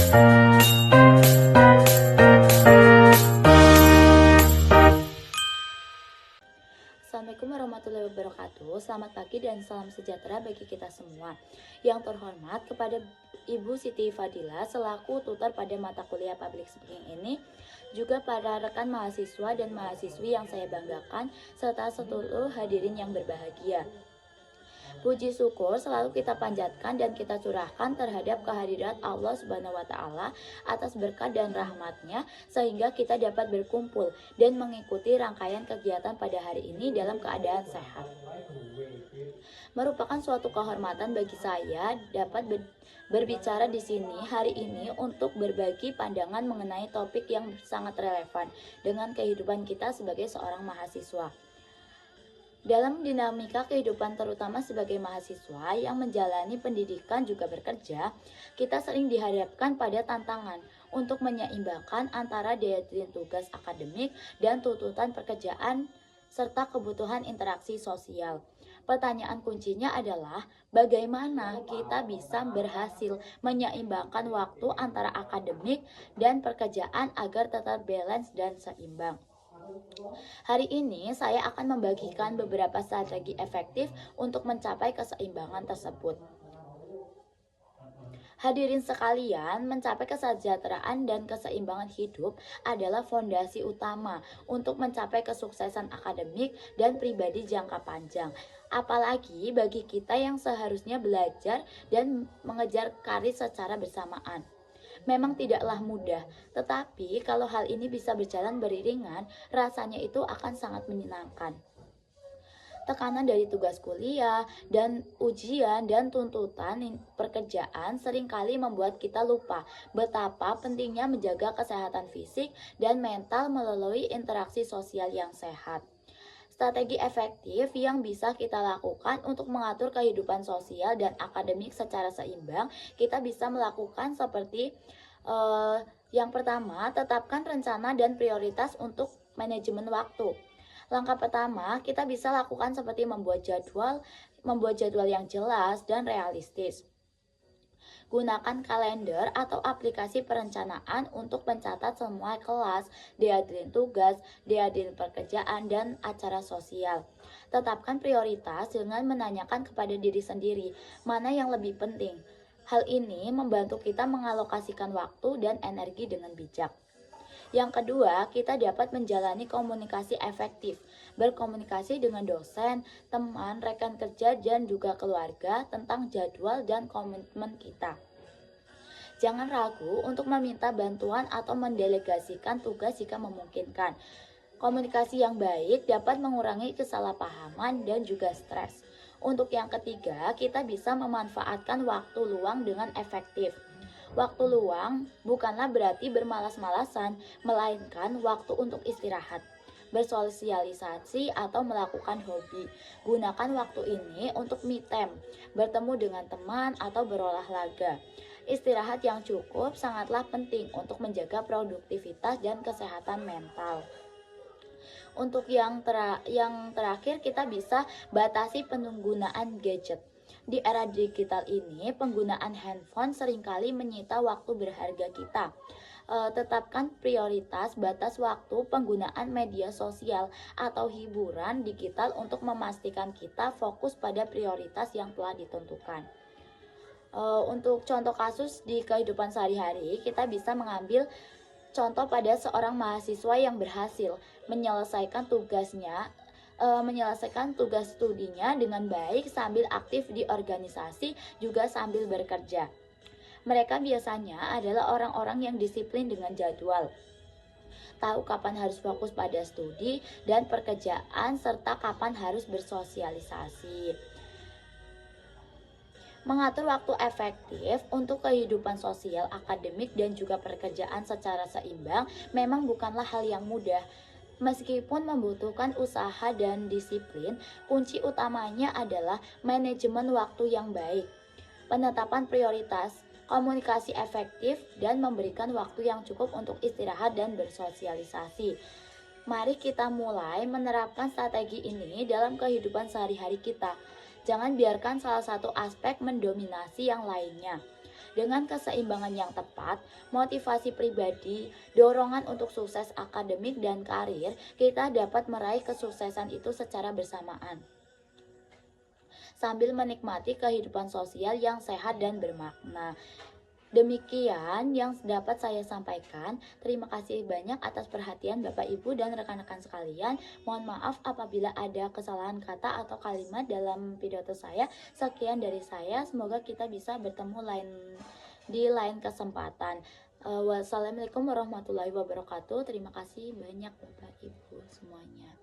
Assalamualaikum warahmatullahi wabarakatuh. Selamat pagi dan salam sejahtera bagi kita semua. Yang terhormat kepada Ibu Siti Fadila selaku tutor pada mata kuliah Public Speaking ini, juga para rekan mahasiswa dan mahasiswi yang saya banggakan, serta seluruh hadirin yang berbahagia. Puji syukur selalu kita panjatkan dan kita curahkan terhadap kehadirat Allah Subhanahu wa Ta'ala atas berkat dan rahmatnya, sehingga kita dapat berkumpul dan mengikuti rangkaian kegiatan pada hari ini dalam keadaan sehat. Merupakan suatu kehormatan bagi saya dapat berbicara di sini hari ini untuk berbagi pandangan mengenai topik yang sangat relevan dengan kehidupan kita sebagai seorang mahasiswa. Dalam dinamika kehidupan terutama sebagai mahasiswa yang menjalani pendidikan juga bekerja, kita sering dihadapkan pada tantangan untuk menyeimbangkan antara disiplin tugas akademik dan tuntutan pekerjaan serta kebutuhan interaksi sosial. Pertanyaan kuncinya adalah bagaimana kita bisa berhasil menyeimbangkan waktu antara akademik dan pekerjaan agar tetap balance dan seimbang. Hari ini saya akan membagikan beberapa strategi efektif untuk mencapai keseimbangan tersebut. Hadirin sekalian, mencapai kesejahteraan dan keseimbangan hidup adalah fondasi utama untuk mencapai kesuksesan akademik dan pribadi jangka panjang. Apalagi bagi kita yang seharusnya belajar dan mengejar karir secara bersamaan. Memang tidaklah mudah, tetapi kalau hal ini bisa berjalan beriringan, rasanya itu akan sangat menyenangkan. Tekanan dari tugas kuliah dan ujian dan tuntutan pekerjaan seringkali membuat kita lupa betapa pentingnya menjaga kesehatan fisik dan mental melalui interaksi sosial yang sehat. Strategi efektif yang bisa kita lakukan untuk mengatur kehidupan sosial dan akademik secara seimbang, kita bisa melakukan seperti yang pertama, tetapkan rencana dan prioritas untuk manajemen waktu. Langkah pertama, kita bisa lakukan seperti membuat jadwal yang jelas dan realistis. Gunakan kalender atau aplikasi perencanaan untuk mencatat semua kelas, deadline tugas, deadline pekerjaan, dan acara sosial. Tetapkan prioritas dengan menanyakan kepada diri sendiri, mana yang lebih penting. Hal ini membantu kita mengalokasikan waktu dan energi dengan bijak. Yang kedua, kita dapat menjalani komunikasi efektif, berkomunikasi dengan dosen, teman, rekan kerja, dan juga keluarga tentang jadwal dan komitmen kita. Jangan ragu untuk meminta bantuan atau mendelegasikan tugas jika memungkinkan. Komunikasi yang baik dapat mengurangi kesalahpahaman dan juga stres. Untuk yang ketiga, kita bisa memanfaatkan waktu luang dengan efektif. Waktu luang bukanlah berarti bermalas-malasan, melainkan waktu untuk istirahat, bersosialisasi, atau melakukan hobi. Gunakan waktu ini untuk me time, bertemu dengan teman, atau berolahraga. Istirahat yang cukup sangatlah penting untuk menjaga produktivitas dan kesehatan mental. Untuk yang terakhir, kita bisa batasi penggunaan gadget. Di era digital ini, penggunaan handphone seringkali menyita waktu berharga kita. Tetapkan prioritas batas waktu penggunaan media sosial atau hiburan digital untuk memastikan kita fokus pada prioritas yang telah ditentukan. Untuk contoh kasus di kehidupan sehari-hari, kita bisa mengambil contoh pada seorang mahasiswa yang berhasil menyelesaikan tugas studinya dengan baik sambil aktif di organisasi, juga sambil bekerja. Mereka biasanya adalah orang-orang yang disiplin dengan jadwal, tahu kapan harus fokus pada studi dan pekerjaan, serta kapan harus bersosialisasi. Mengatur waktu efektif untuk kehidupan sosial, akademik, dan juga pekerjaan secara seimbang memang bukanlah hal yang mudah. Meskipun membutuhkan usaha dan disiplin, kunci utamanya adalah manajemen waktu yang baik, penetapan prioritas, komunikasi efektif, dan memberikan waktu yang cukup untuk istirahat dan bersosialisasi. Mari kita mulai menerapkan strategi ini dalam kehidupan sehari-hari kita. Jangan biarkan salah satu aspek mendominasi yang lainnya. Dengan keseimbangan yang tepat, motivasi pribadi, dorongan untuk sukses akademik dan karir, kita dapat meraih kesuksesan itu secara bersamaan sambil menikmati kehidupan sosial yang sehat dan bermakna. Demikian yang dapat saya sampaikan. Terima kasih banyak atas perhatian Bapak Ibu dan rekan-rekan sekalian. Mohon maaf apabila ada kesalahan kata atau kalimat dalam pidato saya. Sekian dari saya. Semoga kita bisa bertemu di lain kesempatan. Wassalamualaikum warahmatullahi wabarakatuh. Terima kasih banyak Bapak Ibu semuanya.